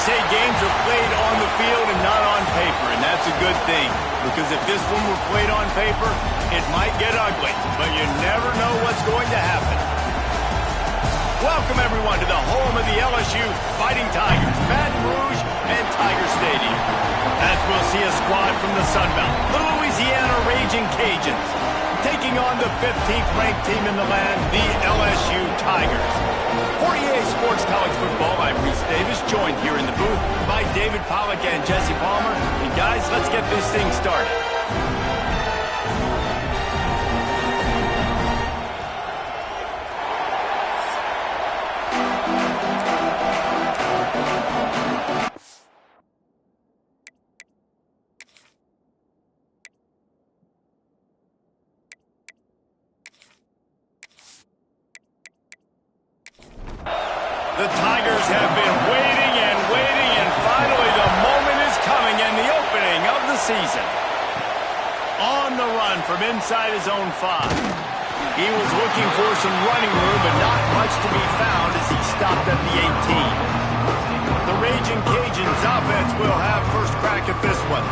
say games are played on the field and not on paper, and that's a good thing. Because if this one were played on paper, it might get ugly, but you never know what's going to happen. Welcome, everyone, to the home of the LSU Fighting Tigers, Baton Rouge and Tiger Stadium. As we'll see a squad from the Sun Belt, the Louisiana Raging Cajuns, taking on the 15th-ranked team in the land, the LSU Tigers. For EA Sports College Football, I'm Reese Davis, joined here in the booth by David Pollack and Jesse Palmer. And guys, let's get this thing started. The Tigers have been waiting and finally the moment is coming and the opening of the season. On the run from inside his own 5. He was looking for some running room, but not much to be found as he stopped at the 18. The Raging Cajuns offense will have first crack at this one.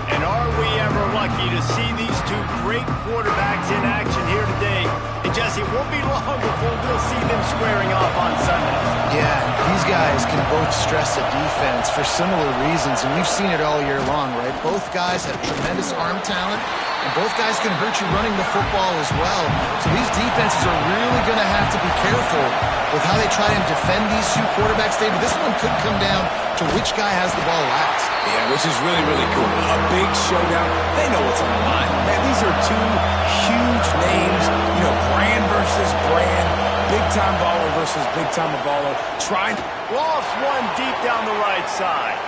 And are we ever lucky to see these two great quarterbacks in action here today? And Jesse, it won't be long before we'll see them squaring off on Sundays. Yeah, these guys can both stress a defense for similar reasons, and we've seen it all year long, right? Both guys have tremendous arm talent, and both guys can hurt you running the football as well. So these defenses are really going to have to be careful with how they try and defend these two quarterbacks, David. This one could come down to which guy has the ball last. Yeah, which is really, really cool. A big showdown. They know what's on the line. Man, these are two huge names. You know, brand versus brand. Big-time baller versus big-time baller. Lost one deep down the right side.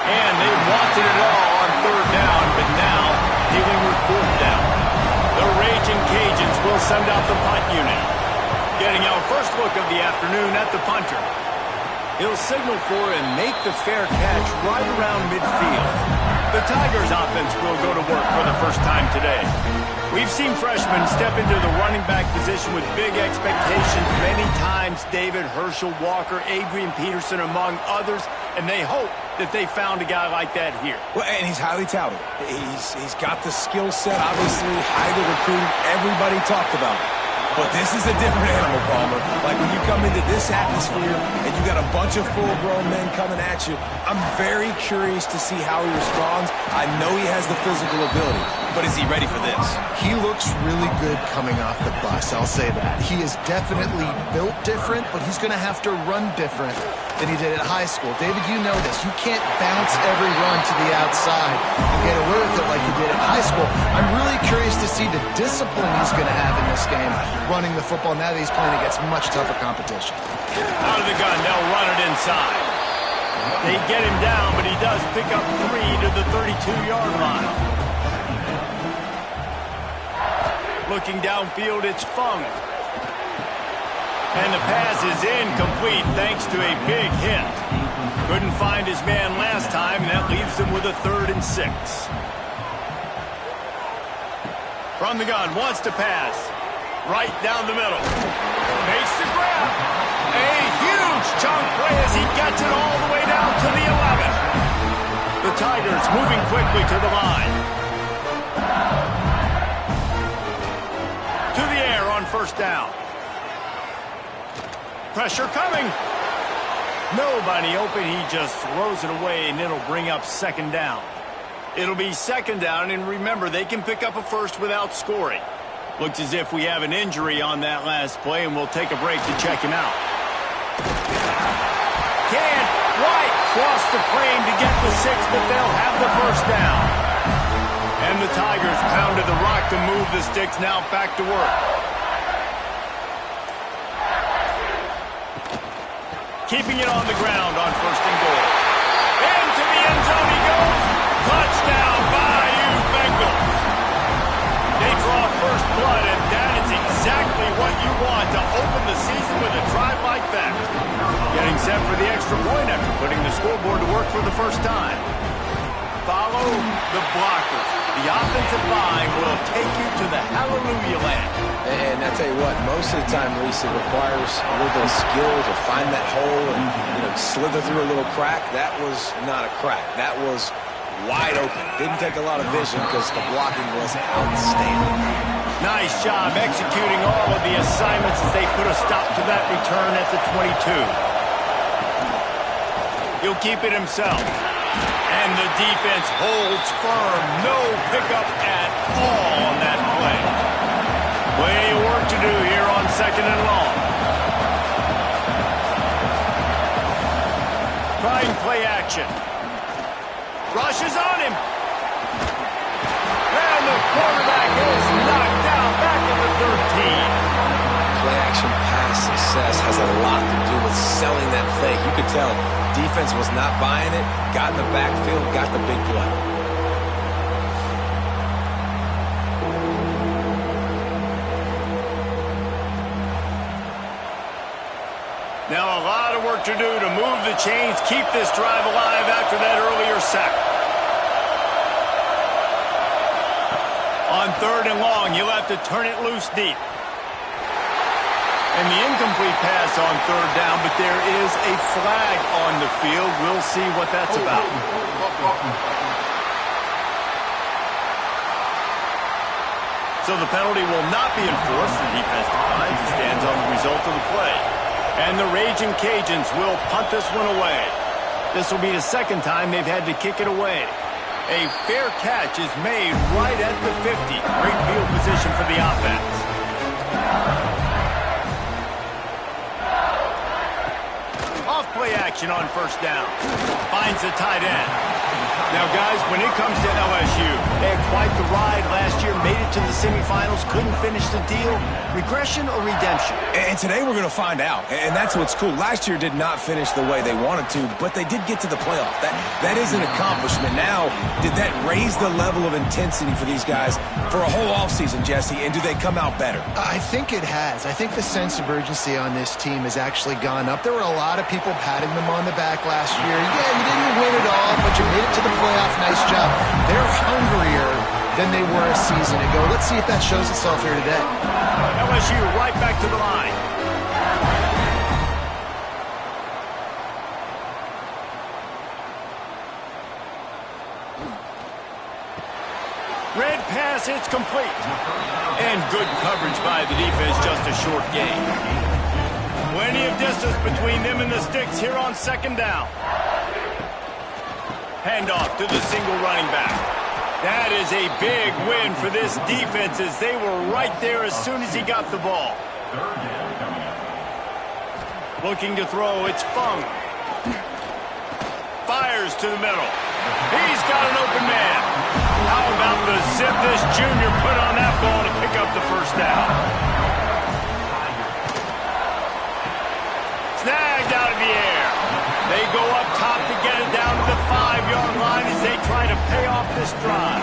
And they wanted it all on third down, but now dealing with fourth down. The Raging Cajuns will send out the punt unit. Getting our first look of the afternoon at the punter. He'll signal for and make the fair catch right around midfield. The Tigers offense will go to work for the first time today. We've seen freshmen step into the running back position with big expectations many times. David, Herschel Walker, Adrian Peterson, among others. And they hope that they found a guy like that here. Well, and he's highly touted. He's got the skill set, obviously, highly recruited. Everybody talked about it. But this is a different animal, Palmer. Like when you come into this atmosphere and you got a bunch of full-grown men coming at you, I'm very curious to see how he responds. I know he has the physical ability, but is he ready for this? He looks really good coming off the bus, I'll say that. He is definitely built different, but he's going to have to run different than he did at high school. David, you know this. You can't bounce every run to the outside and get away with it like you did at high school. I'm really curious to see the discipline he's going to have in this game, running the football now that he's playing against much tougher competition. Out of the gun, they'll run it inside. They get him down, but he does pick up 3 to the 32-yard line. Looking downfield, it's Fung. And the pass is incomplete thanks to a big hit. Couldn't find his man last time, and that leaves him with a 3rd and 6. From the gun, wants to pass. Right down the middle. Makes the grab. A huge chunk play as he gets it all the way down to the 11. The Tigers moving quickly to the line. To the air on first down. Pressure coming. Nobody open. He just throws it away, and it'll bring up 2nd down. It'll be 2nd down, and remember, they can pick up a first without scoring. Looks as if we have an injury on that last play, and we'll take a break to check him out. Can't quite cross the frame to get the 6, but they'll have the first down. And the Tigers pounded the rock to move the sticks, now back to work. Keeping it on the ground on 1st and goal. Into the end zone he goes. Touchdown, Bayou Bengals. They draw first blood, and that is exactly what you want to open the season with a drive like that. Getting set for the extra point after putting the scoreboard to work for the first time. Follow the blockers. the offensive line will take you to the hallelujah land. And I tell you what, most of the time, Reese, it requires a little bit of skill to find that hole and slither through a little crack. That was not a crack. That was wide open. Didn't take a lot of vision because the blocking was outstanding. Nice job executing all of the assignments as they put a stop to that return at the 22. He'll keep it himself. And the defense holds firm. No pickup at all on that play. Way of work to do here on 2nd and long. Trying play action. Rushes on him. And the quarterback is knocked out back at the 13. Play action pass success has a lot to do with selling that fake. You could tell defense was not buying it, got in the backfield, got the big play. Now a lot of work to do to move the chains, keep this drive alive after that earlier sack. On 3rd and long, you'll have to turn it loose deep. And the incomplete pass on 3rd down, but there is a flag on the field. We'll see what that's about. So the penalty will not be enforced. The defense declines and stands on the result of the play. And the Raging Cajuns will punt this one away. This will be the 2nd time they've had to kick it away. A fair catch is made right at the 50. Great field position for the offense. Off play action on 1st down. Finds the tight end. Now, guys, when it comes to LSU, they had quite the ride last year, made it to the semifinals, couldn't finish the deal. Regression or redemption? And today we're going to find out. And that's what's cool. Last year did not finish the way they wanted to, but they did get to the playoff. That is an accomplishment. Now, did that raise the level of intensity for these guys for a whole offseason, Jesse? And do they come out better? I think it has. I think the sense of urgency on this team has actually gone up. There were a lot of people patting them on the back last year. Yeah, you didn't win it all, but you made it to the playoff. Nice job. They're hungrier than they were a season ago. Let's see if that shows itself here today. LSU right back to the line. Red pass, it's complete. And good coverage by the defense, just a short gain. Plenty of distance between them and the sticks here on 2nd down. Handoff to the single running back. That is a big win for this defense as they were right there as soon as he got the ball. Looking to throw, it's Fung. Fires to the middle. He's got an open man. How about the zip this junior put on that ball to pick up the 1st down? Snagged out of the air. They go up top to get it down to the 5-yard line as they try to pay off this drive.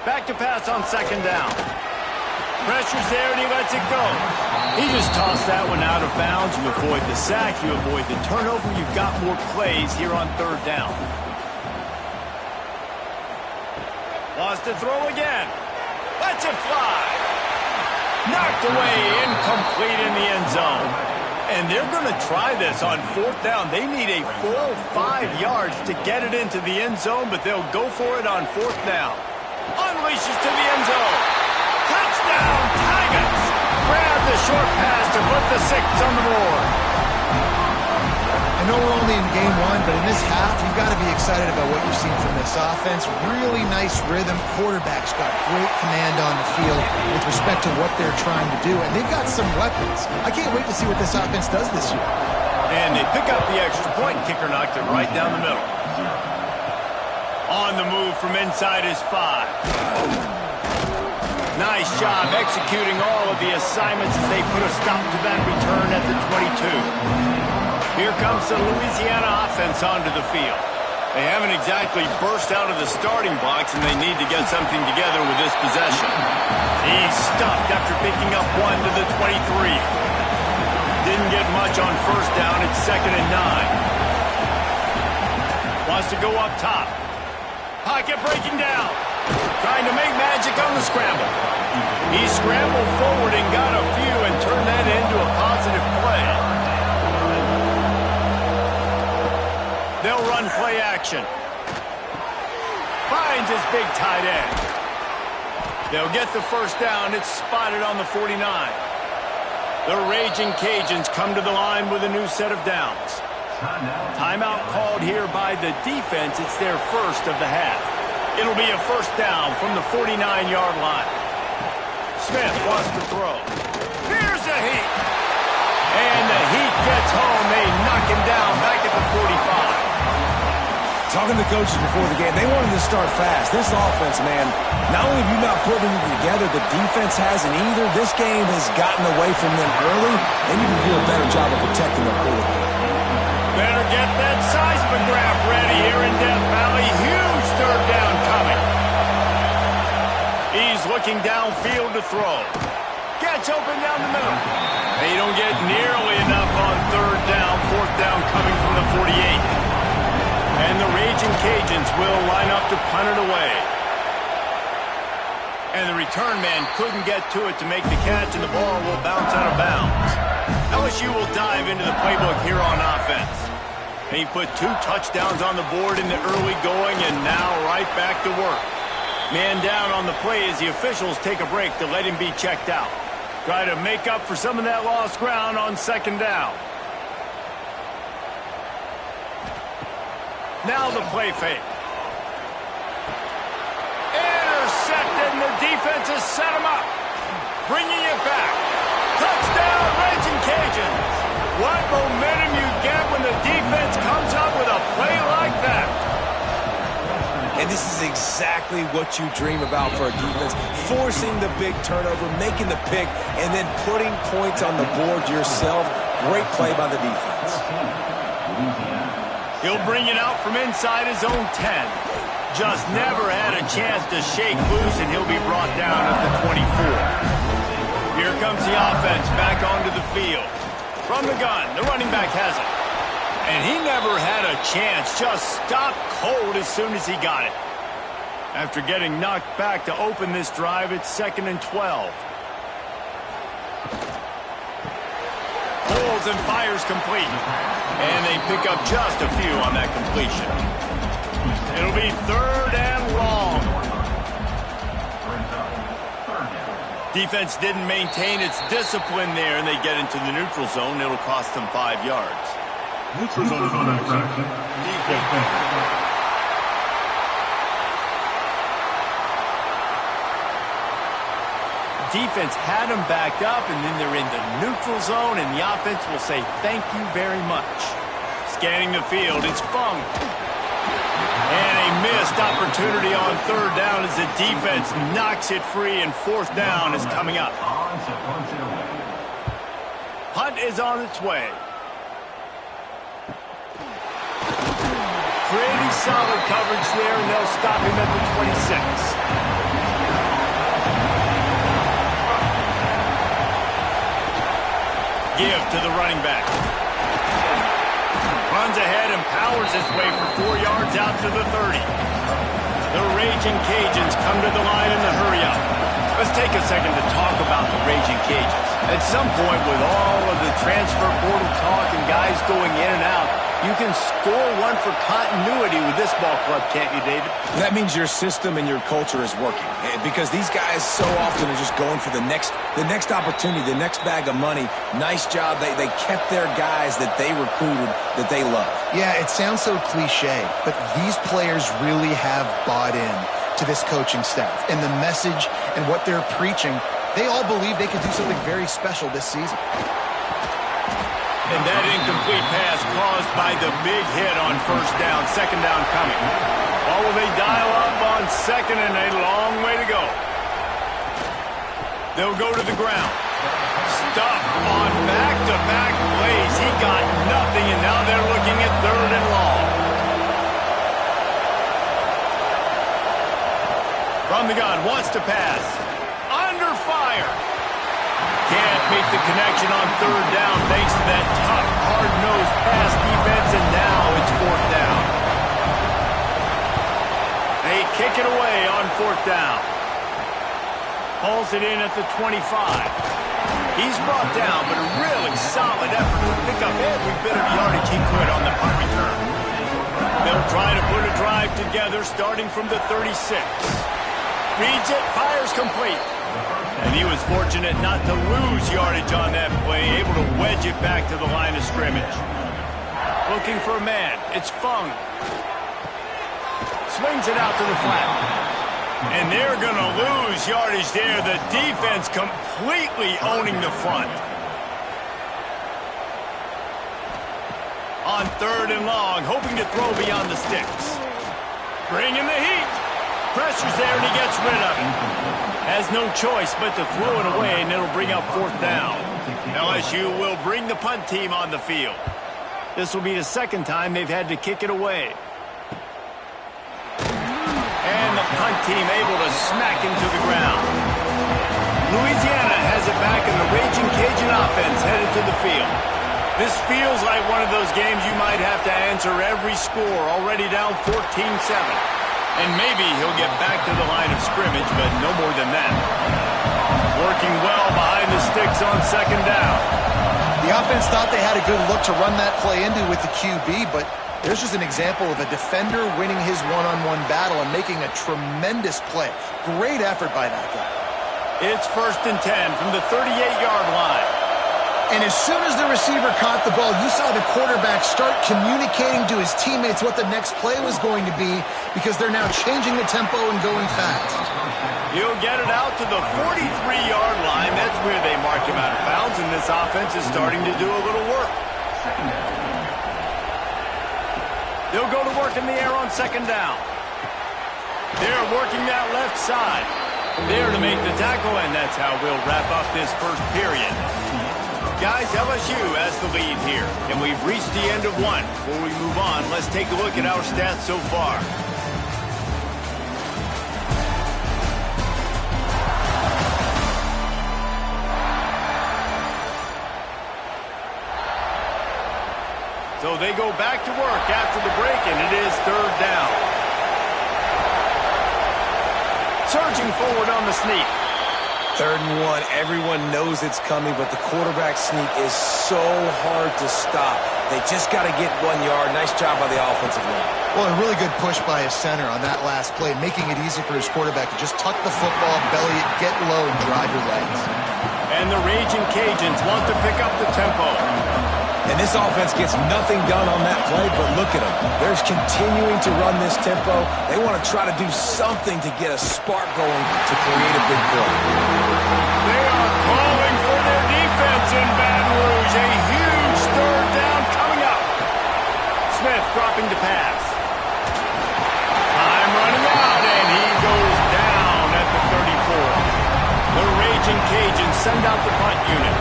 Back to pass on 2nd down. Pressure's there and he lets it go. He just tossed that one out of bounds. You avoid the sack, you avoid the turnover. You've got more plays here on 3rd down. Wants to throw again. Lets it fly. Knocked away, incomplete in the end zone. And they're going to try this on 4th down. They need a full 5 yards to get it into the end zone, but they'll go for it on 4th down. Unleashes to the end zone. Touchdown, Tigers! Grab the short pass to put the 6 on the board. I know we're only in game 1, but in this half, you've got to be excited about what you've seen from this offense. Really nice rhythm. Quarterback's got great command on the field with respect to what they're trying to do, and they've got some weapons. I can't wait to see what this offense does this year. And they pick up the extra point. Kicker knocked it right down the middle. On the move from inside his 5. Nice job executing all of the assignments as they put a stop to that return at the 22. Here comes the Louisiana offense onto the field. They haven't exactly burst out of the starting blocks, and they need to get something together with this possession. He's stuffed after picking up 1 to the 23. Didn't get much on 1st down. It's 2nd and 9. has to go up top. Pocket breaking down. Trying to make magic on the scramble. He scrambled forward and got a few and turned that into a positive play. They'll run play action. Finds his big tight end. They'll get the first down. It's spotted on the 49. The Raging Cajuns come to the line with a new set of downs. Timeout called here by the defense. It's their first of the half. It'll be a first down from the 49-yard line. Smith wants to throw. Here's the heat. And the heat gets home. They knock him down back at the 45. Talking to coaches before the game, they wanted to start fast. This offense, man, not only have you not put anything together, the defense hasn't either. This game has gotten away from them early. They need to do a better job of protecting their quarterback. Better get that seismograph ready here in Death Valley. Huge third down coming. He's looking downfield to throw. Gets open down the middle. They don't get nearly enough on third down. Fourth down coming from the 48. And the Raging Cajuns will line up to punt it away. And the return man couldn't get to it to make the catch, and the ball will bounce out of bounds. LSU will dive into the playbook here on offense. And he put 2 touchdowns on the board in the early going, and now right back to work. Man down on the play as the officials take a break to let him be checked out. Try to make up for some of that lost ground on second down. Now the play fake. Intercepted, and the defense has set him up. Bringing it back. Touchdown, Raging Cajuns. What momentum you get when the defense comes up with a play like that. And this is exactly what you dream about for a defense. Forcing the big turnover, making the pick, and then putting points on the board yourself. Great play by the defense. He'll bring it out from inside his own 10. Just never had a chance to shake loose, and he'll be brought down at the 24. Here comes the offense back onto the field. From the gun, the running back has it. And he never had a chance, just stopped cold as soon as he got it. After getting knocked back to open this drive, it's 2nd and 12. Pulls and fires complete. And they pick up just a few on that completion. It'll be 3rd and long. Defense didn't maintain its discipline there, and they get into the neutral zone. It'll cost them 5 yards. Neutral zone infraction. Defense. Defense had them backed up, and then they're in the neutral zone, and the offense will say thank you very much. Scanning the field, it's Fung. And a missed opportunity on 3rd down as the defense knocks it free, and 4th down is coming up. Punt is on its way. Pretty solid coverage there, and they'll stop him at the 26. Give to the running back. Runs ahead and powers his way for 4 yards out to the 30. The Raging Cajuns come to the line in the hurry-up. Let's take a second to talk about the Raging Cajuns. At some point, with all of the transfer portal talk and guys going in and out, you can score one for continuity with this ball club, can't you, David? That means your system and your culture is working, because these guys so often are just going for the next opportunity, the next bag of money. Nice job. They kept their guys that they recruited, that they love. Yeah, it sounds so cliche, but these players really have bought in to this coaching staff and the message and what they're preaching. They all believe they could do something very special this season. And that incomplete pass caused by the big hit on 1st down, 2nd down coming. Or will they dial up on 2nd and a long way to go? They'll go to the ground. Stuffed on back-to-back plays. He got nothing, and now they're looking at 3rd and long. From the gun, wants to pass. Under fire. Can't make the connection on 3rd down thanks to that tough, hard-nosed pass defense, and now it's 4th down. down. Hauls it in at the 25. He's brought down, but a really solid effort to pick up every bit of yardage he could on the punt return. They'll try to put a drive together starting from the 36. Reads it, fires complete. And he was fortunate not to lose yardage on that play, able to wedge it back to the line of scrimmage. Looking for a man. It's Fung. Swings it out to the flat. And they're going to lose yardage there. The defense completely owning the front. On 3rd and long, hoping to throw beyond the sticks. Bringing the heat. Pressure's there, and he gets rid of it. Has no choice but to throw it away, and it'll bring up 4th down. LSU will bring the punt team on the field. This will be the 2nd time they've had to kick it away. And the punt team able to smack him to the ground. Louisiana has it back, and the Raging Cajun offense headed to the field. This feels like one of those games you might have to answer every score, already down 14-7. And maybe he'll get back to the line of scrimmage, but no more than that. Working well behind the sticks on 2nd down. The offense thought they had a good look to run that play into with the QB, but there's just an example of a defender winning his one-on-one battle and making a tremendous play. Great effort by that guy. It's 1st and 10 from the 38-yard line. And as soon as the receiver caught the ball, you saw the quarterback start communicating to his teammates what the next play was going to be because they're now changing the tempo and going fast. He'll get it out to the 43-yard line. That's where they mark him out of bounds, and this offense is starting to do a little work. They'll go to work in the air on 2nd down. They're working that left side. There to make the tackle, and that's how we'll wrap up this 1st period. Guys, LSU has the lead here, and we've reached the end of one. Before we move on, let's take a look at our stats so far. So they go back to work after the break, and it is 3rd down. Surging forward on the sneak. 3rd and 1, everyone knows it's coming, but the quarterback sneak is so hard to stop. They just got to get 1 yard. Nice job by the offensive line. Well, a really good push by his center on that last play, making it easy for his quarterback to just tuck the football, belly it, get low, and drive your legs. And the Raging Cajuns want to pick up the tempo. And this offense gets nothing done on that play, but look at them. They're continuing to run this tempo. They want to try to do something to get a spark going to create a big play. They are calling for their defense in Baton Rouge. A huge 3rd down coming up. Smith dropping to pass. Time running out, and he goes down at the 34. The Raging Cajuns send out the punt unit.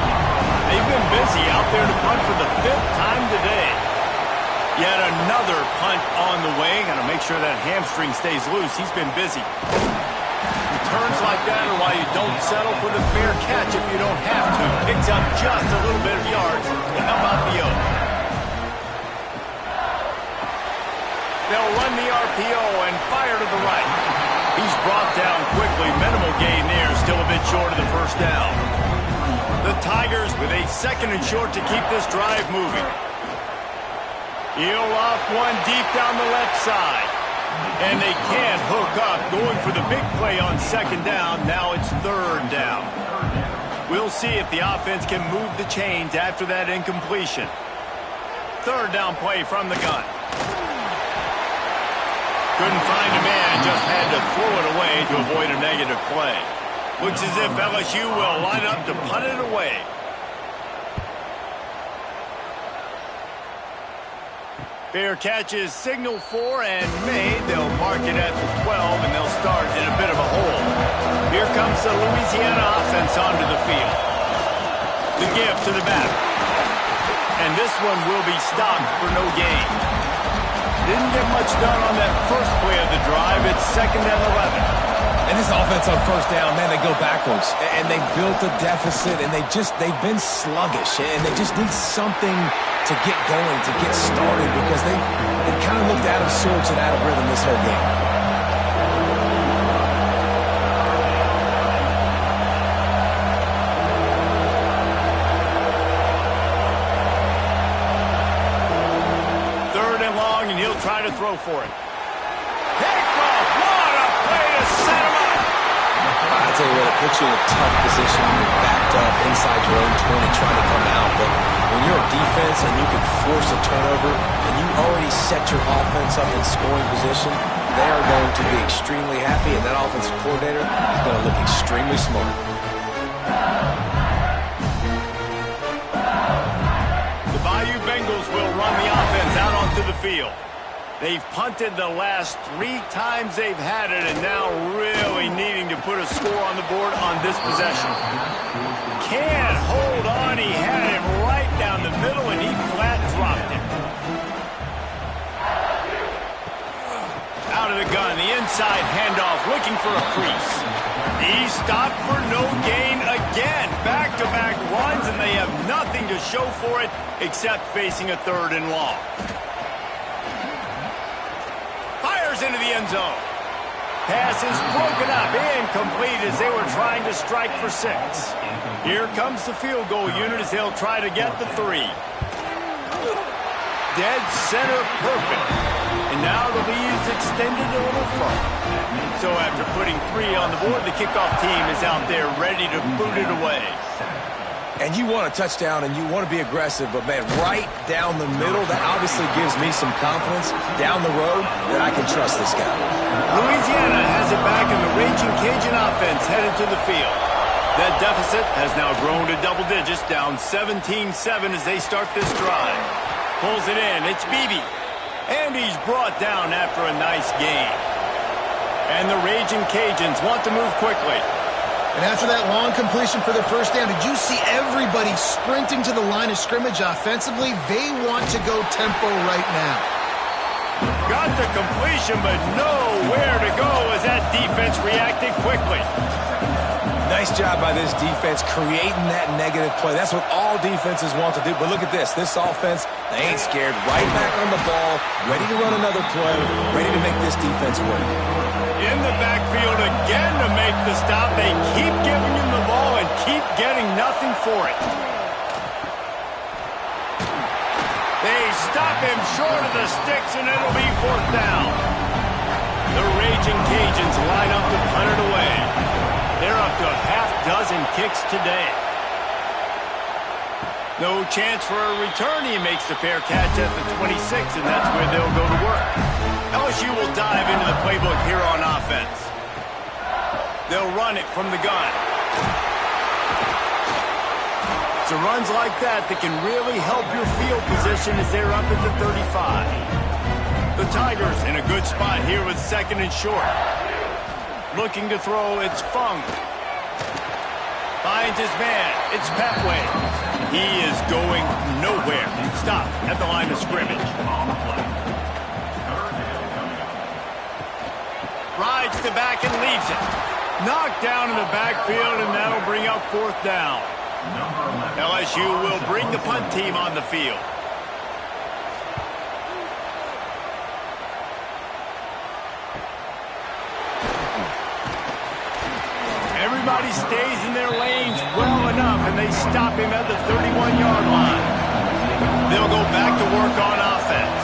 They've been busy out there to punt for the 5th time today. Yet another punt on the way. Got to make sure that hamstring stays loose. He's been busy. Returns like that are why you don't settle for the fair catch if you don't have to. Picks up just a little bit of yards to help out the O. They'll run the RPO and fire to the right. He's brought down quickly. Minimal gain there. Still a bit short of the 1st down. The Tigers with a 2nd and short to keep this drive moving. He'll off one deep down the left side. And they can't hook up. Going for the big play on 2nd down. Now it's 3rd down. We'll see if the offense can move the chains after that incompletion. 3rd down play from the gun. Couldn't find a man, just had to throw it away to avoid a negative play. Looks as if LSU will line up to punt it away. Fair catch is signaled for and made. They'll mark it at the 12, and they'll start in a bit of a hole. Here comes the Louisiana offense onto the field. The give to the back. And this one will be stopped for no gain. Didn't get much done on that first play of the drive. It's 2nd and 11. And this offense on 1st down, man, they go backwards. And they built a deficit, and they've been sluggish. And they just need something to get going, to get started, because they kind of looked out of sorts and out of rhythm this whole game. he'll try to throw for it. Kickoff! What a play to set him up! I tell you what, it puts you in a tough position when you're backed up inside your own 20 trying to come out. But when you're a defense and you can force a turnover and you already set your offense up in scoring position, they are going to be extremely happy, and that offensive coordinator is going to look extremely smart. The Bayou Bengals will run the offense out onto the field. They've punted the last 3 times they've had it, and now really needing to put a score on the board on this possession. Can't hold on. He had it right down the middle, and he flat dropped it. Out of the gun, the inside handoff, looking for a crease. He stopped for no gain again. Back-to-back runs, and they have nothing to show for it except facing a 3rd and long. Into the end zone. Pass is broken up, incomplete as they were trying to strike for 6. Here comes the field goal unit as they'll try to get the 3. Dead center perfect. And now the lead is extended a little further. So after putting 3 on the board, the kickoff team is out there ready to boot it away. And you want a touchdown and you want to be aggressive, but man, right down the middle, that obviously gives me some confidence down the road that I can trust this guy. Louisiana has it back in the Raging Cajun offense headed to the field. That deficit has now grown to double digits, down 17-7 as they start this drive. Pulls it in, it's Beebe. And he's brought down after a nice gain. And the Raging Cajuns want to move quickly. And after that long completion for the first down, did you see everybody sprinting to the line of scrimmage offensively? They want to go tempo right now. Got the completion, but nowhere to go as that defense reacted quickly. Nice job by this defense creating that negative play. That's what all defenses want to do. But look at this. This offense, they ain't scared. Right back on the ball, ready to run another play, ready to make this defense work. In the backfield again to make the stop. They keep giving him the ball and keep getting nothing for it. They stop him short of the sticks, and it'll be 4th down. The Raging Cajuns line up to punt it away. They're up to a half-dozen kicks today. No chance for a return. He makes the fair catch at the 26, and that's where they'll go to work. LSU will dive into the playbook here on offense. They'll run it from the gun. It's the runs like that that can really help your field position as they're up at the 35. The Tigers in a good spot here with 2nd and short. Looking to throw, it's Fung. Finds his man, it's Petway. He is going nowhere. Stop at the line of scrimmage. Rides the back and leaves it. Knocked down in the backfield, and that'll bring up 4th down. LSU will bring the punt team on the field. Everybody stays in their lanes well enough, and they stop him at the 31-yard line. They'll go back to work on offense.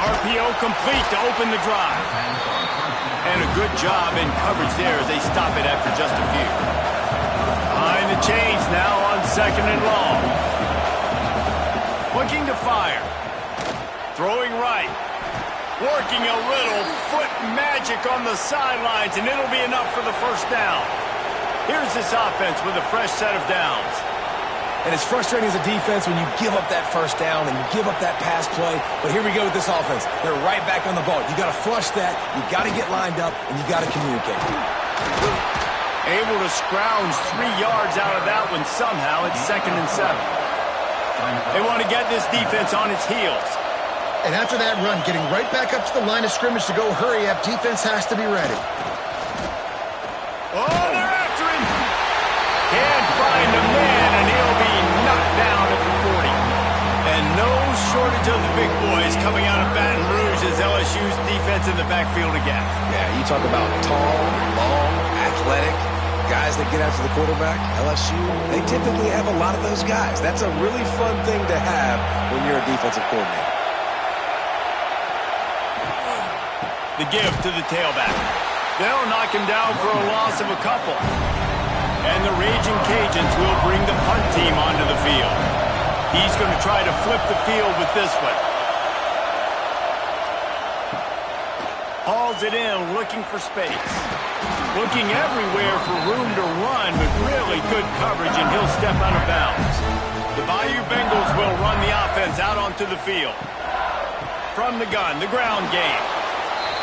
RPO complete to open the drive. And a good job in coverage there as they stop it after just a few. Behind the chains now on 2nd and long. Looking to fire. Throwing right. Working a little foot magic on the sidelines, and it'll be enough for the 1st down. Here's this offense with a fresh set of downs. And it's frustrating as a defense when you give up that 1st down and you give up that pass play. But here we go with this offense. They're right back on the ball. You got to flush that. You got to get lined up, and you got to communicate. Able to scrounge 3 yards out of that one somehow. It's 2nd and 7. They want to get this defense on its heels. And after that run, getting right back up to the line of scrimmage to go hurry up, defense has to be ready. Oh, they're after him. Can't find a man, and he'll be knocked down at the 40. And no shortage of the big boys coming out of Baton Rouge as LSU's defense in the backfield again. Yeah, you talk about tall, long, athletic. guys that get after the quarterback, LSU, they typically have a lot of those guys. That's a really fun thing to have when you're a defensive coordinator. The give to the tailback. They'll knock him down for a loss of a couple. And the Raging Cajuns will bring the punt team onto the field. He's going to try to flip the field with this one. Hauls it in, looking for space. Looking everywhere for room to run, but really good coverage, and he'll step out of bounds. The Bayou Bengals will run the offense out onto the field. From the gun, the ground game.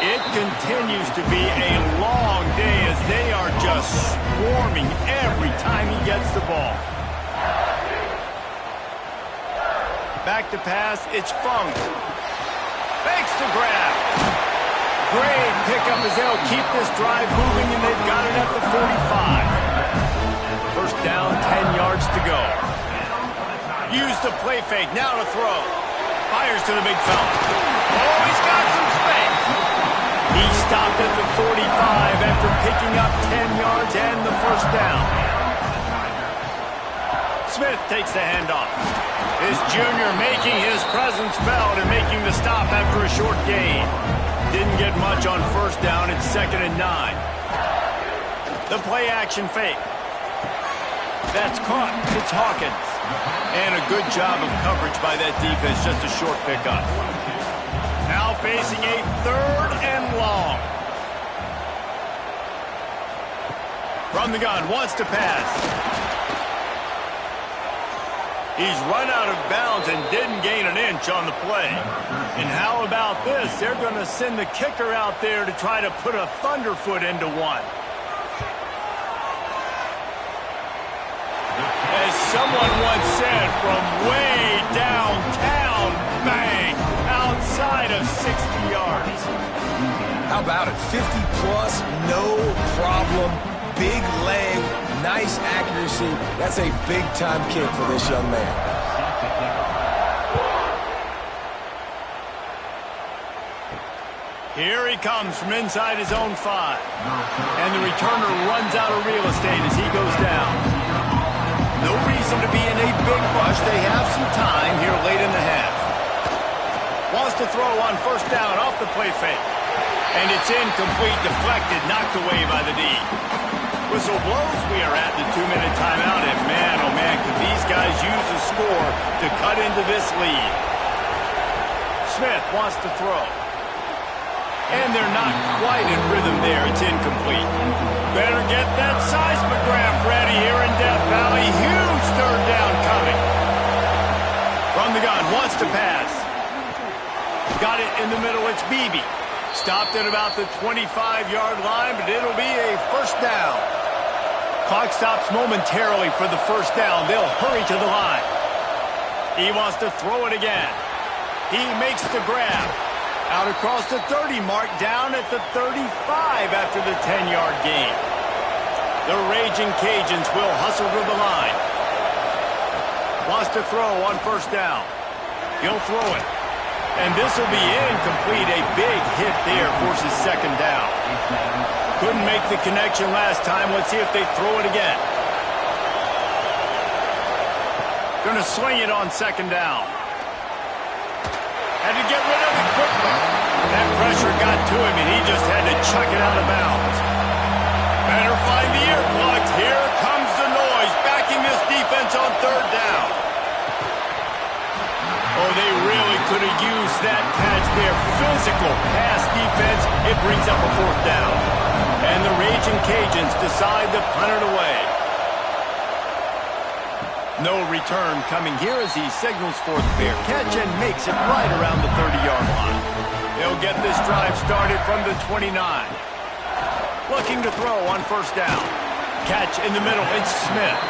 It continues to be a long day as they are just swarming every time he gets the ball. Back to pass, it's Funk. Fakes the grab. Great pickup as they'll keep this drive moving, and they've got it at the 45. First down, 10 yards to go. Use the play fake, now to throw. Fires to the big fella. Oh, he's got some space. He stopped at the 45 after picking up 10 yards and the first down. Smith takes the handoff. His junior making his presence felt and making the stop after a short gain. Didn't get much on first down. It's 2nd and 9. The play action fake. That's caught. It's Hawkins. And a good job of coverage by that defense. Just a short pickup. Now facing a 3rd and long. From the gun, wants to pass. He's run out of bounds and didn't gain an inch on the play. And how about this? They're going to send the kicker out there to try to put a thunderfoot into one. As someone once said, from way downtown, bang, outside of 60 yards. How about it? 50-plus, no problem. Big leg, nice accuracy. That's a big-time kick for this young man. Here he comes from inside his own 5. And the returner runs out of real estate as he goes down. No reason to be in a big rush. They have some time here late in the half. Wants to throw on first down off the play fake. And it's incomplete, deflected, knocked away by the D. Whistle blows. We are at the 2-minute timeout. And man, oh man, can these guys use a score to cut into this lead. Smith wants to throw. And they're not quite in rhythm there. It's incomplete. Better get that seismograph ready here in Death Valley. Huge 3rd down coming. From the gun, wants to pass. Got it in the middle. It's Beebe. Stopped at about the 25-yard line, but it'll be a first down. Clock stops momentarily for the first down. They'll hurry to the line. He wants to throw it again. He makes the grab. Out across the 30 mark, down at the 35 after the 10-yard gain. The Raging Cajuns will hustle to the line. Wants to throw on first down. He'll throw it. And this will be incomplete. A big hit there forces 2nd down. Couldn't make the connection last time. Let's see if they throw it again. Going to swing it on 2nd down. Had to get rid of it quickly. That pressure got to him, and he just had to chuck it out of bounds. Better find the earplugs. Here comes the noise, backing this defense on 3rd down. Oh, they really could have used that patch there. Physical pass defense. It brings up a 4th down. And the Raging Cajuns decide to punt it away. No return coming here as he signals for the fair catch and makes it right around the 30-yard line. They'll get this drive started from the 29. Looking to throw on first down. Catch in the middle, it's Smith.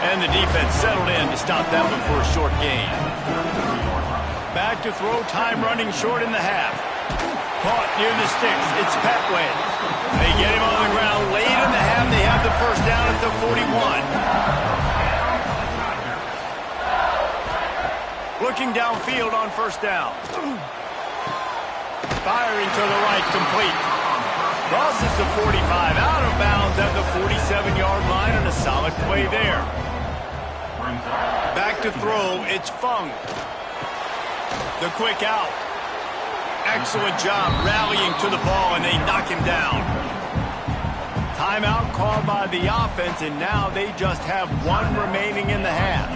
And the defense settled in to stop that one for a short gain. Back to throw, time running short in the half. Caught near the sticks, it's Petway. They get him on the ground late in the half. They have the first down at the 41. Looking downfield on first down. Firing to the right, complete. Crosses the 45, out of bounds at the 47-yard line, and a solid play there. Back to throw, it's Fung. The quick out. Excellent job rallying to the ball, and they knock him down. Timeout called by the offense, and now they just have one remaining in the half.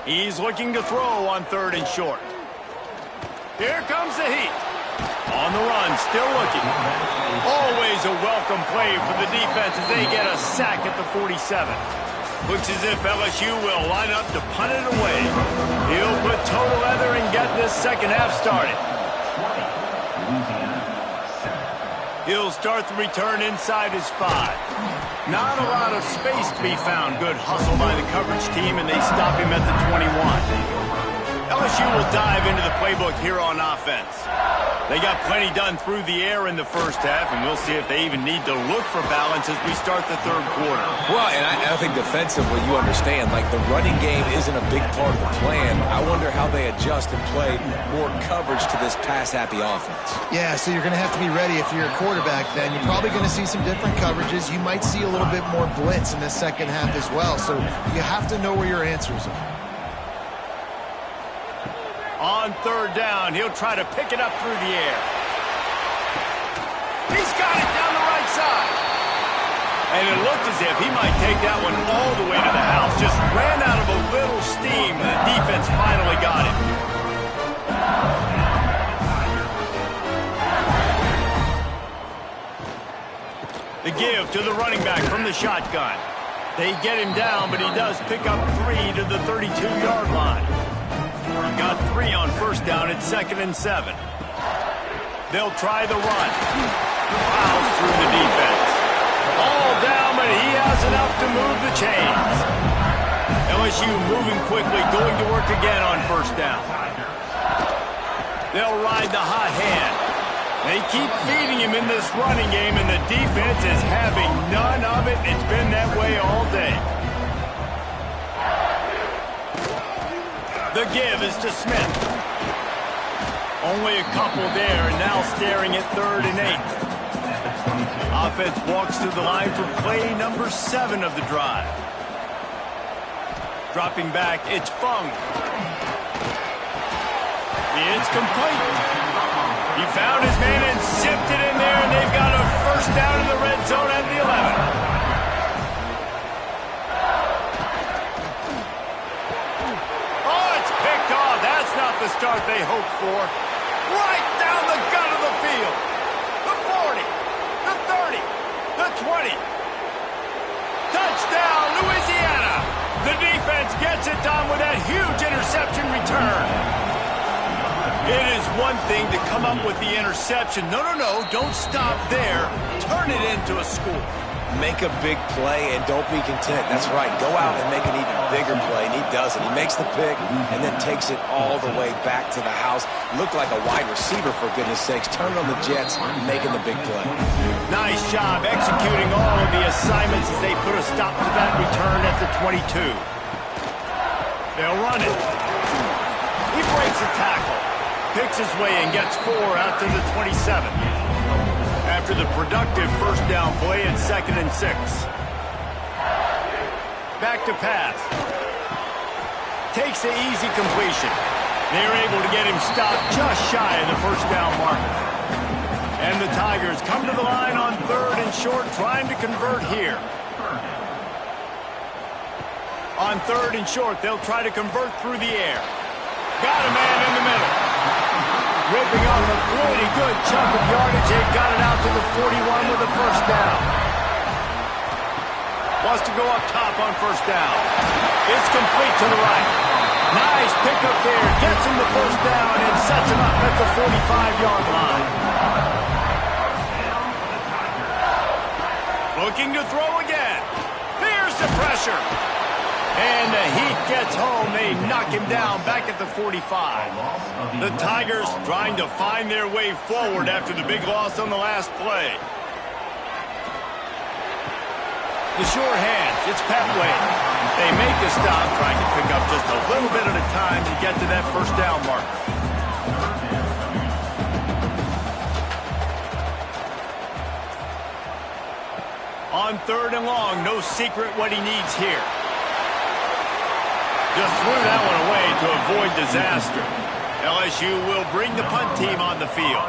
He's looking to throw on 3rd and short. Here comes the heat. On the run, still looking. Always a welcome play for the defense as they get a sack at the 47. Looks as if LSU will line up to punt it away. He'll put total leather and get this second half started. He'll start the return inside his 5. Not a lot of space to be found. Good hustle by the coverage team, and they stop him at the 21. LSU will dive into the playbook here on offense. They got plenty done through the air in the first half, and we'll see if they even need to look for balance as we start the 3rd quarter. Well, and I think defensively, you understand, like the running game isn't a big part of the plan. I wonder how they adjust and play more coverage to this pass-happy offense. Yeah, so you're going to have to be ready if you're a quarterback then. You're probably going to see some different coverages. You might see a little bit more blitz in the second half as well, so you have to know where your answers are. On 3rd down, he'll try to pick it up through the air. He's got it down the right side. And it looked as if he might take that one all the way to the house. Just ran out of a little steam. The defense finally got it. The give to the running back from the shotgun. They get him down, but he does pick up 3 to the 32-yard line. Got 3 on 1st down at 2nd and 7. They'll try the run. Fouls through the defense. All down, but he has enough to move the chains. LSU moving quickly, going to work again on 1st down. They'll ride the hot hand. They keep feeding him in this running game, and the defense is having none of it. It's been that way all day. The give is to Smith. Only a couple there, and now staring at 3rd and 8. Offense walks to the line for play number 7 of the drive. Dropping back, it's Fung. It's complete. He found his man and zipped it in there, and they've got a 1st down in the red zone at the 11. Not the start they hoped for. Right down the gut of the field. The 40, the 30, the 20. Touchdown, Louisiana. The defense gets it done with that huge interception return. It is one thing to come up with the interception. No, don't stop there. Turn it into a score. Make a big play and don't be content. That's right. Go out and make an even bigger play, and he does it. He makes the pick and then takes it all the way back to the house. Looked like a wide receiver, for goodness sakes. Turn on the Jets, making the big play. Nice job executing all of the assignments as they put a stop to that return at the 22. They'll run it. He breaks a tackle, picks his way and gets 4 out to the 27. After the productive 1st down play at 2nd and 6. Back to pass. Takes the easy completion. They're able to get him stopped just shy of the 1st down marker. And the Tigers come to the line on 3rd and short, trying to convert here. On 3rd and short, they'll try to convert through the air. Got a man in the middle. Ripping off a pretty good chunk of yardage. They got it out to the 41 with a 1st down. Wants to go up top on 1st down. It's complete to the right. Nice pickup there. Gets him the 1st down and sets him up at the 45-yard line. Looking to throw again. Here's the pressure. And the Heat gets home. They knock him down back at the 45. The Tigers trying to find their way forward after the big loss on the last play. The sure hands. It's Pat Wade. They make a stop, trying to pick up just a little bit at a time to get to that 1st down marker. On 3rd and long, no secret what he needs here. Just threw that one away to avoid disaster. LSU will bring the punt team on the field.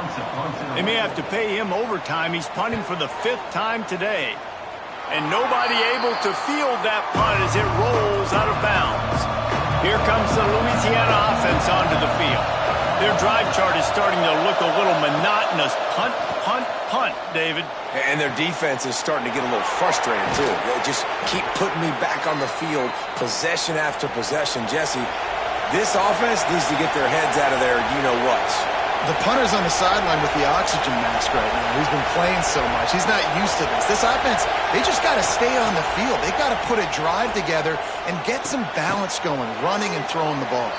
They may have to pay him overtime. He's punting for the 5th time today. And nobody able to field that punt as it rolls out of bounds. Here comes the Louisiana offense onto the field. Their drive chart is starting to look a little monotonous. Punt, punt, punt, David. And their defense is starting to get a little frustrated, too. They just keep putting me back on the field, possession after possession. Jesse, this offense needs to get their heads out of their you-know-what. The punter's on the sideline with the oxygen mask right now. He's been playing so much. He's not used to this. This offense, they just got to stay on the field. They've got to put a drive together and get some balance going, running and throwing the ball.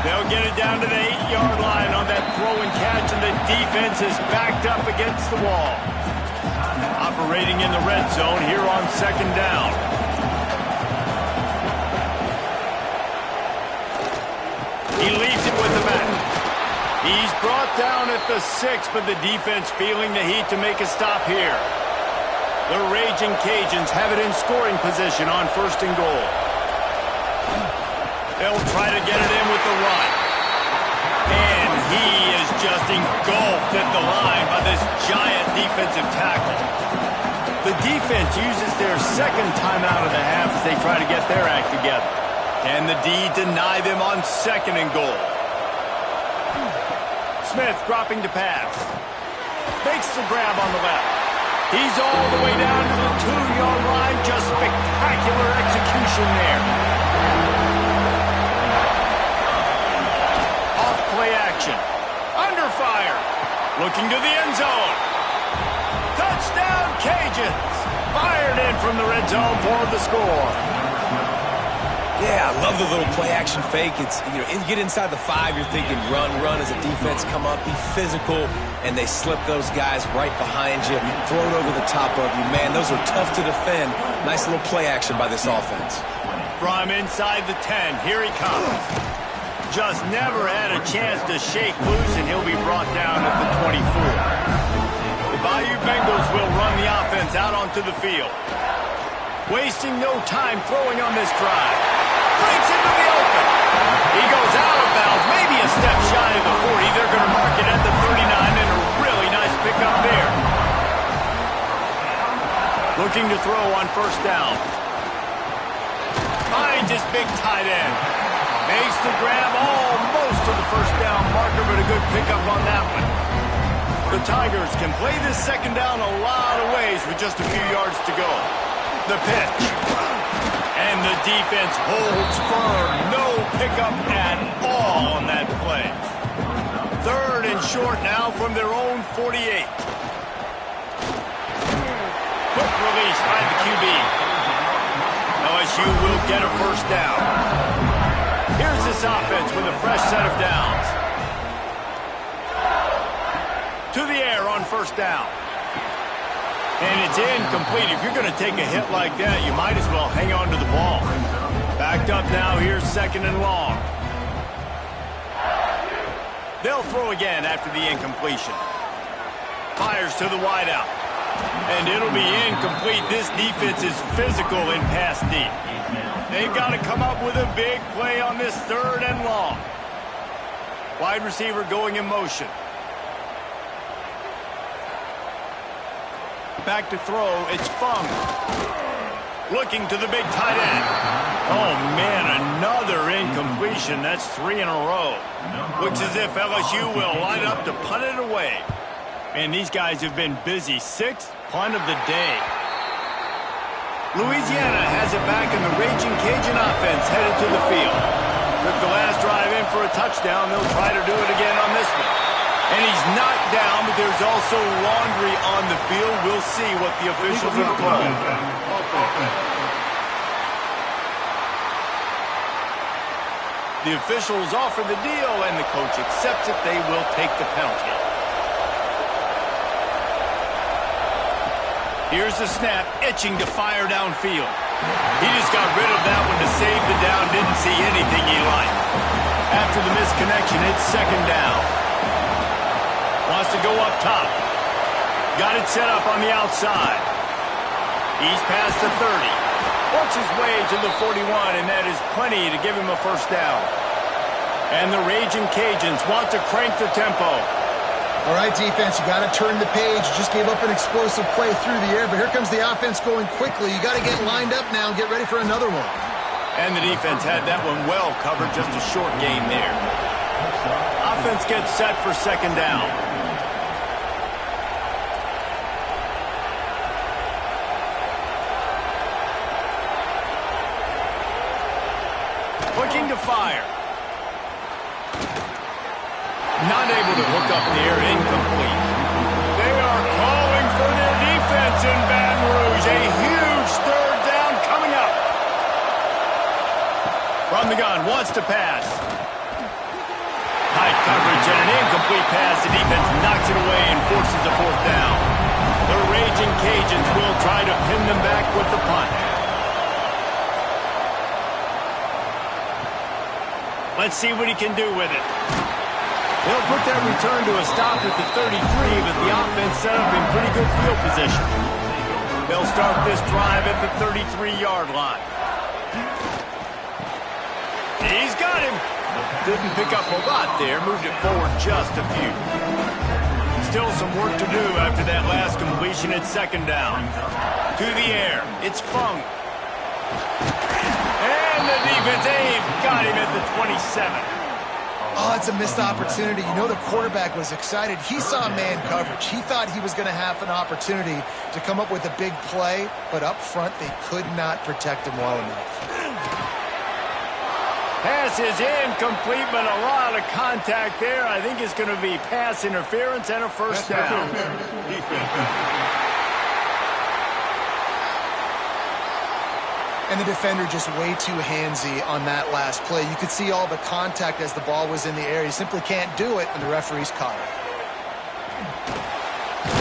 They'll get it down to the 8-yard line on that throw and catch, and the defense is backed up against the wall. Operating in the red zone here on 2nd down. He leaves it with the back. He's brought down at the 6, but the defense feeling the heat to make a stop here. The Raging Cajuns have it in scoring position on 1st and goal. They'll try to get it in with the run. And he is just engulfed at the line by this giant defensive tackle. The defense uses their 2nd timeout of the half as they try to get their act together. Can the D deny them on 2nd and goal? Smith dropping to pass. Makes the grab on the left. He's all the way down to the 2-yard line. Just spectacular execution there. Play action. Under fire. Looking to the end zone. Touchdown, Cajuns. Fired in from the red zone for the score. Yeah, I love the little play-action fake. It's, you get inside the 5, you're thinking run as a defense, come up, be physical, and they slip those guys right behind you, throw it over the top of you. Man, those are tough to defend. Nice little play-action by this offense. From inside the 10, here he comes. Just never had a chance to shake loose, and he'll be brought down at the 24. The Bayou Bengals will run the offense out onto the field. Wasting no time throwing on this drive. Breaks into the open. He goes out of bounds, maybe a step shy of the 40. They're going to mark it at the 39, and a really nice pickup there. Looking to throw on 1st down. Finds his big tight end. Makes the grab almost to the 1st down marker, but a good pickup on that one. The Tigers can play this 2nd down a lot of ways with just a few yards to go. The pitch. And the defense holds firm. No pickup at all on that play. 3rd and short now from their own 48. Quick release by the QB. LSU will get a 1st down. Here's this offense with a fresh set of downs. To the air on 1st down. And it's incomplete. If you're going to take a hit like that, you might as well hang on to the ball. Backed up now, here's 2nd and long. They'll throw again after the incompletion. Fires to the wideout. And it'll be incomplete. This defense is physical in pass deep. They've got to come up with a big play on this 3rd and long. Wide receiver going in motion. Back to throw, it's Fung. Looking to the big tight end. Oh, man, another incompletion. That's 3 in a row. Looks as if LSU will line up to punt it away. And these guys have been busy. 6th punt of the day. Louisiana has it back, and the Raging Cajun offense headed to the field. Took the last drive in for a touchdown. They'll try to do it again on this one. And he's knocked down, but there's also laundry on the field. We'll see what the officials have called. The officials offer the deal, and the coach accepts it. They will take the penalty. Here's the snap, itching to fire downfield. He just got rid of that one to save the down, didn't see anything he liked. After the misconnection, it's 2nd down. Wants to go up top. Got it set up on the outside. He's past the 30. Works his way to the 41, and that is plenty to give him a first down. And the Raging Cajuns want to crank the tempo. All right, defense, you got to turn the page. You just gave up an explosive play through the air, but here comes the offense going quickly. You got to get lined up now and get ready for another one. And the defense had that one well covered, just a short game there. Offense gets set for second down. Looking to fire. Not able to hook up there, incomplete. They are calling for their defense in Baton Rouge. A huge third down coming up. From the gun, wants to pass. High coverage and an incomplete pass. The defense knocks it away and forces a fourth down. The Raging Cajuns will try to pin them back with the punt. Let's see what he can do with it. They'll put that return to a stop at the 33, but the offense set up in pretty good field position. They'll start this drive at the 33-yard line. He's got him. Didn't pick up a lot there, moved it forward just a few. Still some work to do after that last completion at second down. To the air, it's Funk. And the defense, they've got him at the 27. Oh, it's a missed opportunity. You know the quarterback was excited. He saw man coverage. He thought he was going to have an opportunity to come up with a big play, but up front they could not protect him well enough. Pass is incomplete, but a lot of contact there. I think it's going to be pass interference and a first down. And the defender just way too handsy on that last play. You could see all the contact as the ball was in the air. He simply can't do it, and the referee's caught it.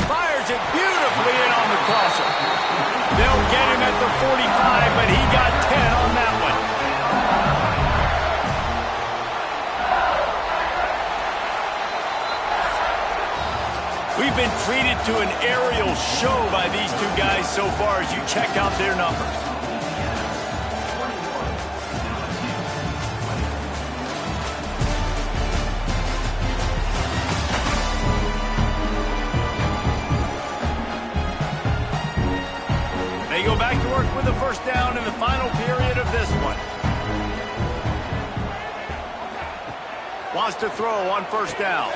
Fires it beautifully in on the crosser. They'll get him at the 45, but he got 10 on that one. We've been treated to an aerial show by these two guys so far as you check out their numbers. They go back to work with the first down in the final period of this one. Wants to throw on first down.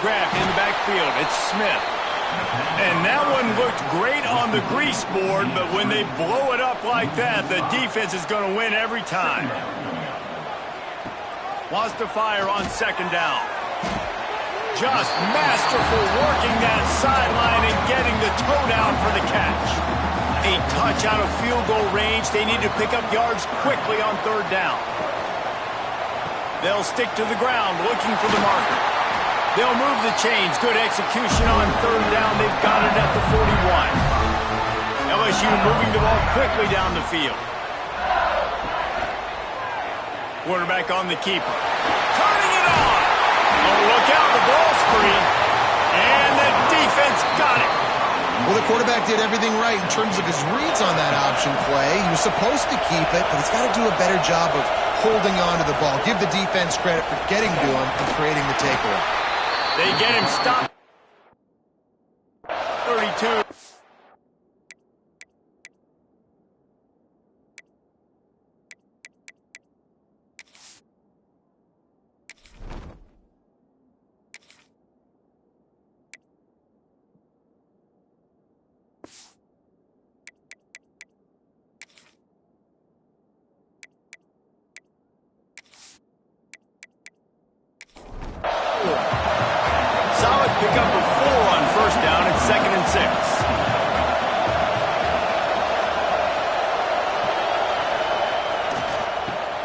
Grabbed in the backfield. It's Smith. And that one looked great on the grease board, but when they blow it up like that, the defense is going to win every time. Wants to fire on second down. Just masterful working that sideline and getting the toe down for the catch. A touch out of field goal range. They need to pick up yards quickly on third down. They'll stick to the ground looking for the marker. They'll move the chains. Good execution on third down. They've got it at the 41. LSU moving the ball quickly down the field. Quarterback on the keeper. Turning it on. Oh, look out, the ball's free. And the defense got it. Well, the quarterback did everything right in terms of his reads on that option play. He was supposed to keep it, but he's got to do a better job of holding on to the ball. Give the defense credit for getting to him and creating the takeaway. They get him stopped. 32. Solid pickup of 4 on first down at 2nd and 6.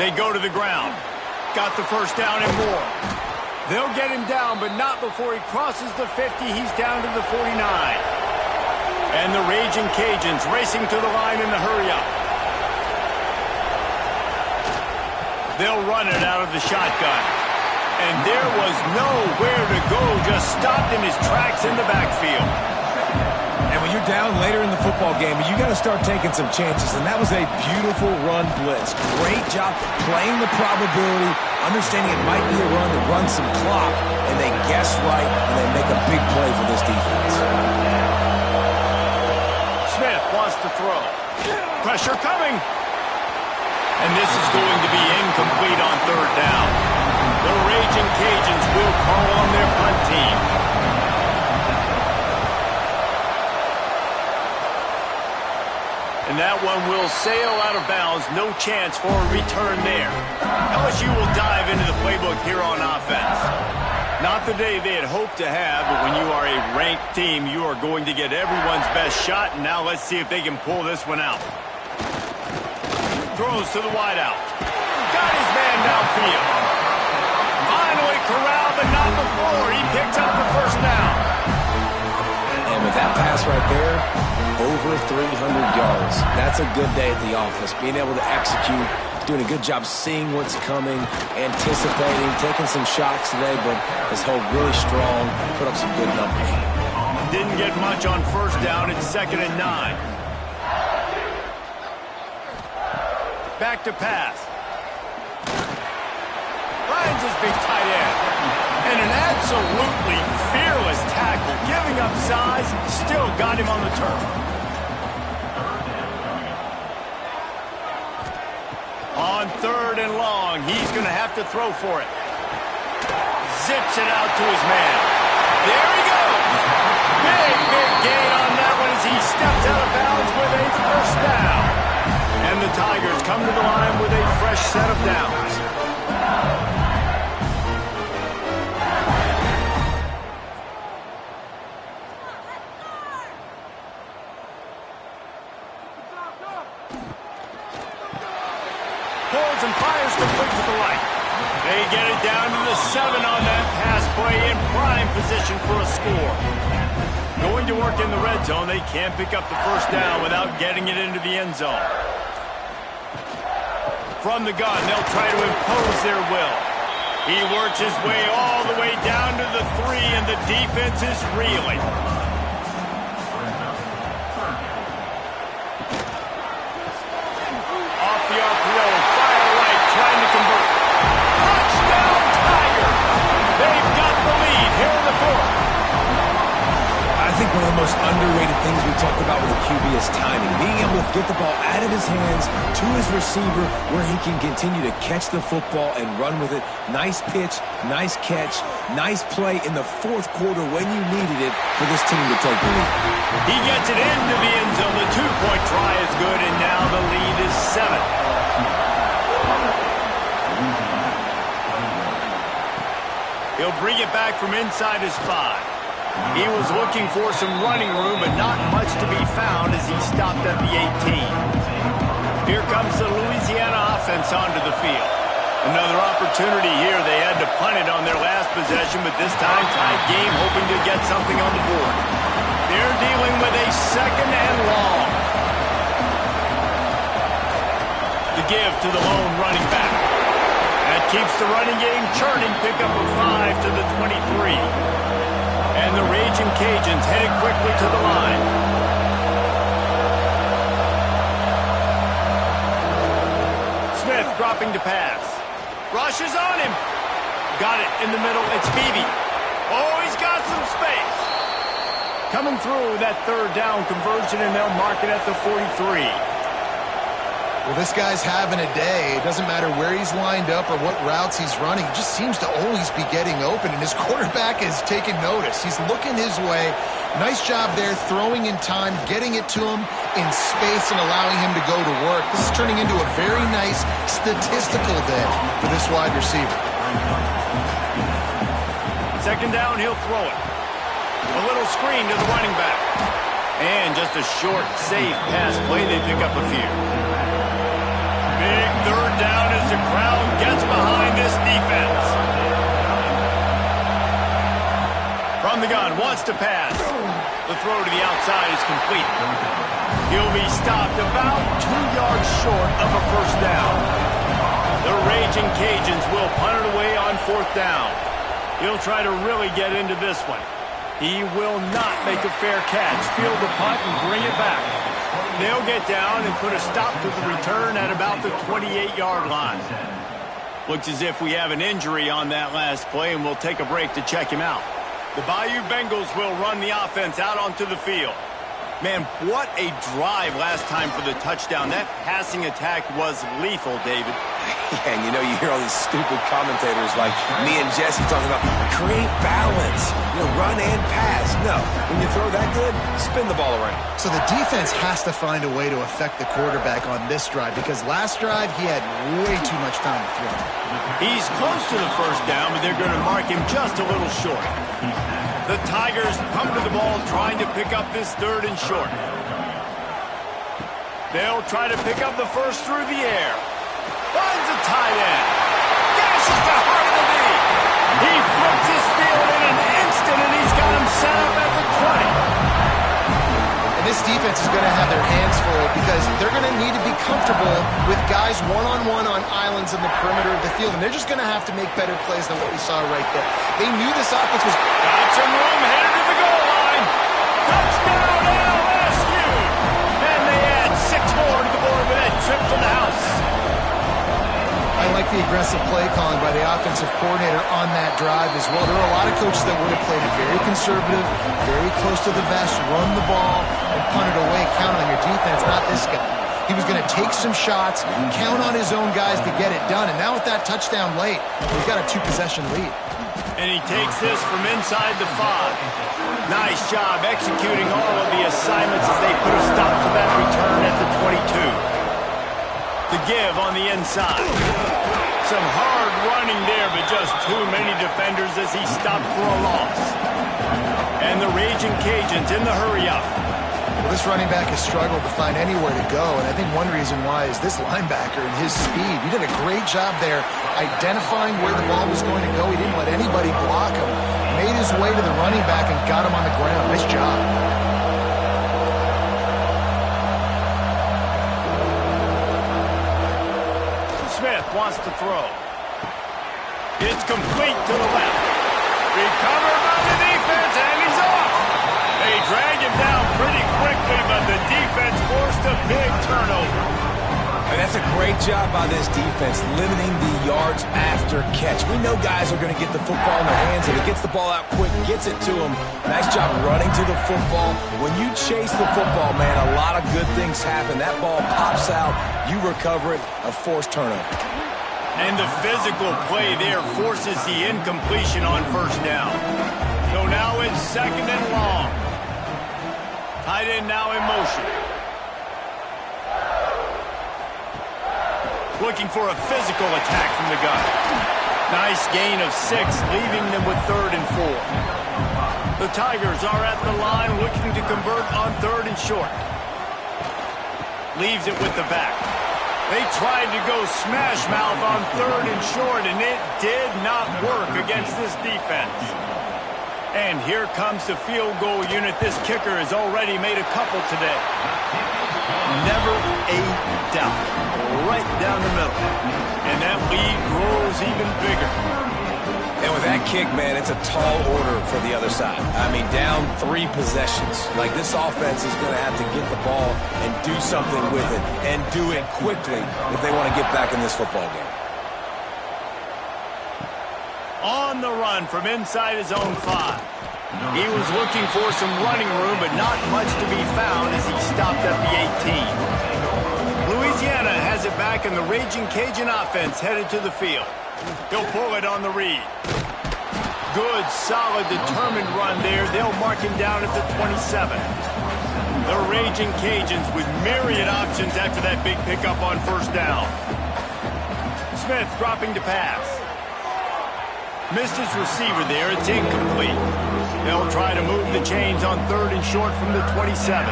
They go to the ground. Got the first down and more. They'll get him down, but not before he crosses the 50. He's down to the 49. And the Raging Cajuns racing to the line in the hurry-up. They'll run it out of the shotgun. And there was nowhere to go, just stopped in his tracks in the backfield. And when you're down later in the football game, you got to start taking some chances, and that was a beautiful run blitz. Great job playing the probability, understanding it might be a run to run some clock, and they guess right, and they make a big play for this defense. Smith wants to throw. Pressure coming. And this is going to be incomplete on third down. The Raging Cajuns will call on their punt team. And that one will sail out of bounds. No chance for a return there. LSU will dive into the playbook here on offense. Not the day they had hoped to have, but when you are a ranked team, you are going to get everyone's best shot. And now let's see if they can pull this one out. Throws to the wideout. Got his man downfield. Finally corralled, but not before. He picks up the first down. And with that pass right there, over 300 yards. That's a good day at the office. Being able to execute, doing a good job seeing what's coming, anticipating, taking some shots today, but has held really strong, put up some good numbers. Didn't get much on first down. It's 2nd and 9. Back to pass. Finds his big tight end. And an absolutely fearless tackle. Giving up size, still got him on the turf. On 3rd and long, he's going to have to throw for it. Zips it out to his man. There he goes. Big gain on that one as he steps out of bounds with a first down. And the Tigers come to the line with a fresh set of downs. Pulls and fires complete to the right. They get it down to the 7 on that pass play in prime position for a score. Going to work in the red zone, they can't pick up the first down without getting it into the end zone. From the gun, they'll try to impose their will. He works his way all the way down to the 3, and the defense is reeling. Off the RPO, fire right, trying to convert. Touchdown, Tiger! They've got the lead here in the 4th. I think one of the most underrated things we talk about with a QB is timing. Being able to get the ball out of his hands to his receiver where he can continue to catch the football and run with it. Nice pitch, nice catch, nice play in the 4th quarter when you needed it for this team to take the lead. He gets it into the end zone. The 2-point try is good, and now the lead is 7. He'll bring it back from inside his 5. He was looking for some running room, but not much to be found as he stopped at the 18. Here comes the Louisiana offense onto the field. Another opportunity here. They had to punt it on their last possession, but this time tied game, hoping to get something on the board. They're dealing with a 2nd and long. The give to the lone running back. That keeps the running game churning. Pick up a 5 to the 23. And the Raging Cajuns headed quickly to the line. Smith dropping to pass. Rushes on him. Got it in the middle. It's Beebe. Oh, he's got some space. Coming through that 3rd down conversion, and they'll mark it at the 43. Well, this guy's having a day. It doesn't matter where he's lined up or what routes he's running. He just seems to always be getting open, and his quarterback is taking notice. He's looking his way. Nice job there, throwing in time, getting it to him in space and allowing him to go to work. This is turning into a very nice statistical day for this wide receiver. 2nd down, he'll throw it. A little screen to the running back. And just a short, safe pass play. They pick up a few. Big 3rd down as the crowd gets behind this defense. From the gun, wants to pass. The throw to the outside is complete. He'll be stopped about 2 yards short of a first down. The Raging Cajuns will punt it away on 4th down. He'll try to really get into this one. He will not make a fair catch. Field the punt and bring it back. They'll get down and put a stop to the return at about the 28-yard line. Looks as if we have an injury on that last play, and we'll take a break to check him out. The Bayou Bengals will run the offense out onto the field. Man, what a drive last time for the touchdown. That passing attack was lethal, David. Yeah, and you know, you hear all these stupid commentators like me and Jesse talking about create balance, run and pass. No, when you throw that good, spin the ball around. So the defense has to find a way to affect the quarterback on this drive because last drive he had way too much time to throw. He's close to the first down, but they're going to mark him just a little short. The Tigers come to the ball trying to pick up this 3rd and short. They'll try to pick up the first through the air. Finds a tight end. Gashes the heart of the knee. He flips his field in an instant, and he's got him set up at the 20. And this defense is going to have their hands full because they're going to need to be comfortable with guys one-on-one on islands in the perimeter of the field, and they're just going to have to make better plays than what we saw right there. They knew this offense was... Got some room, headed to the goal line. Touchdown, LSU! And they add 6 more to the board with that trip to the house. I like the aggressive play calling by the offensive coordinator on that drive as well. There are a lot of coaches that would have played it very conservative, very close to the vest, run the ball, and punt it away, count on your defense, not this guy. He was going to take some shots, count on his own guys to get it done, and now with that touchdown late, he's got a 2-possession lead. And he takes this from inside the 5. Nice job executing all of the assignments as they put a stop to that return at the 22. The give on the inside. Some hard running there, but just too many defenders as he stopped for a loss. And the Raging Cajuns in the hurry-up. Well, this running back has struggled to find anywhere to go, and I think one reason why is this linebacker and his speed. He did a great job there identifying where the ball was going to go. He didn't let anybody block him. Made his way to the running back and got him on the ground. Nice job. Smith wants to throw. It's complete to the left. Recovered by the defense, and he's off. They drag him down pretty quickly, but the defense forced a big turnover. And that's a great job by this defense, limiting the yards after catch. We know guys are going to get the football in their hands. If it gets the ball out quick, gets it to them. Nice job running to the football. When you chase the football, man, a lot of good things happen. That ball pops out, you recover it, a forced turnover. And the physical play there forces the incompletion on first down. So now it's 2nd and long. Tight end now in motion. Looking for a physical attack from the gun. Nice gain of 6, leaving them with 3rd and 4. The Tigers are at the line looking to convert on 3rd and short. Leaves it with the back. They tried to go smash mouth on 3rd and short, and it did not work against this defense. And here comes the field goal unit. This kicker has already made a couple today. Never a doubt. Right down the middle. And that lead grows even bigger. And with that kick, man, it's a tall order for the other side. I mean, down 3 possessions. Like, this offense is going to have to get the ball and do something with it, and do it quickly if they want to get back in this football game. On the run from inside his own 5. He was looking for some running room, but not much to be found as he stopped at the 18. Louisiana has it back, and the Raging Cajun offense headed to the field. He'll pull it on the read. Good, solid, determined run there. They'll mark him down at the 27. The Raging Cajuns with myriad options after that big pickup on first down. Smith dropping to pass. Missed his receiver there. It's incomplete. They'll try to move the chains on 3rd and short from the 27.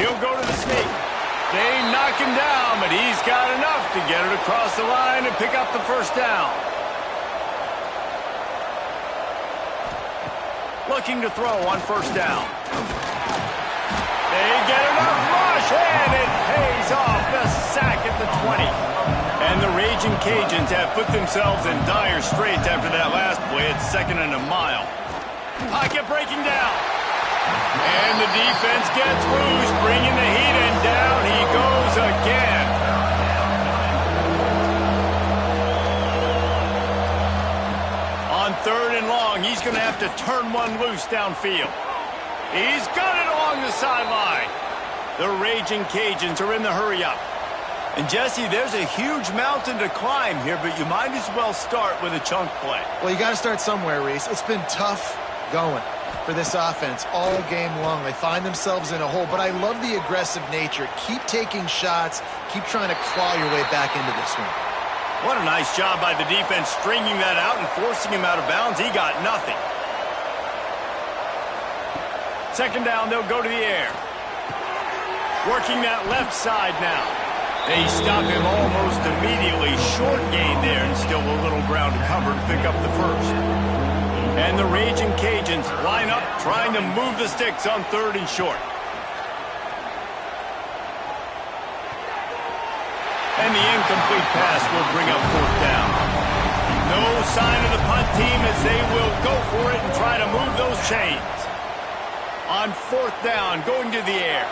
He'll go to the sneak. They knock him down, but he's got enough to get it across the line and pick up the first down. Looking to throw on first down. They get enough rush, and it pays off. The sack at the 20. And the Raging Raging Cajuns have put themselves in dire straits after that last play at 2nd and a mile. Pocket breaking down. And the defense gets loose, bringing the heat, and down he goes again. On 3rd and long, he's going to have to turn one loose downfield. He's got it along the sideline. The Raging Cajuns are in the hurry-up. And, Jesse, there's a huge mountain to climb here, but you might as well start with a chunk play. Well, you got to start somewhere, Reese. It's been tough going for this offense all game long. They find themselves in a hole, but I love the aggressive nature. Keep taking shots. Keep trying to claw your way back into this one. What a nice job by the defense stringing that out and forcing him out of bounds. He got nothing. 2nd down, they'll go to the air. Working that left side now. They stop him almost immediately. Short gain there and still a little ground to cover to pick up the first. And the Raging Cajuns line up trying to move the sticks on 3rd and short. And the incomplete pass will bring up 4th down. No sign of the punt team as they will go for it and try to move those chains. On 4th down, going to the air.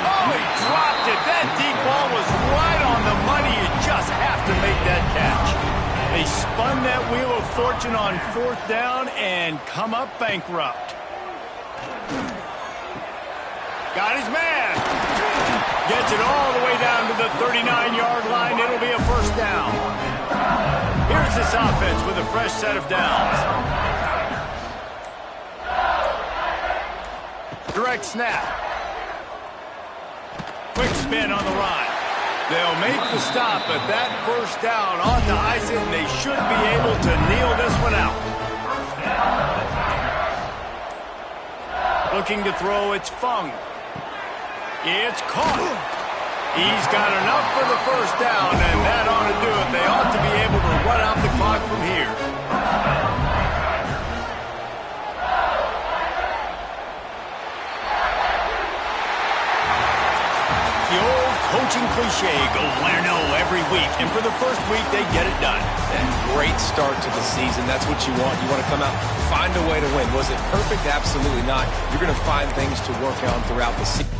Oh, he dropped it. That deep ball was right on the money. You just have to make that catch. They spun that wheel of fortune on 4th down and come up bankrupt. Got his man. Gets it all the way down to the 39-yard line. It'll be a 1st down. Here's this offense with a fresh set of downs. Direct snap. Quick spin on the run. They'll make the stop, but that 1st down ought to ice it, and they should be able to kneel this one out. Looking to throw, it's Fung. It's caught. He's got enough for the 1st down, and that ought to do it. They ought to be able to run out the clock from here. The old coaching cliche, go win or no every week. And for the first week, they get it done. And great start to the season. That's what you want. You want to come out, find a way to win. Was it perfect? Absolutely not. You're going to find things to work on throughout the season.